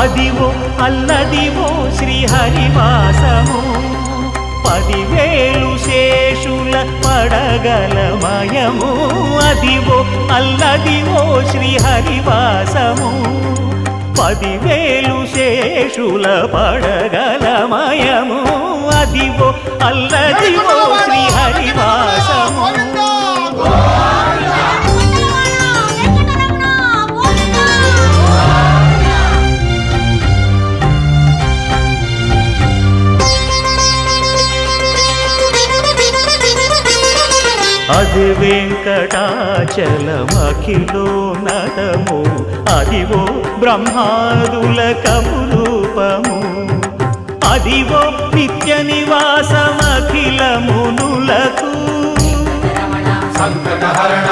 అదివో అల్లదివో శ్రీహరివాసము 10,000 శేషుల పడగలమయము అదివో అల్లదివో శ్రీహరివాసము 10,000 శేషుల పడగలమయము అదివో అల్లదివో శ్రీహరివాసము అది వెంకటాచలమఖిలోన్నతము అదివో బ్రహ్మాదుల కమురూపము అదివో నిత్య నివాసమఖిలమునులకు సంకటహరణ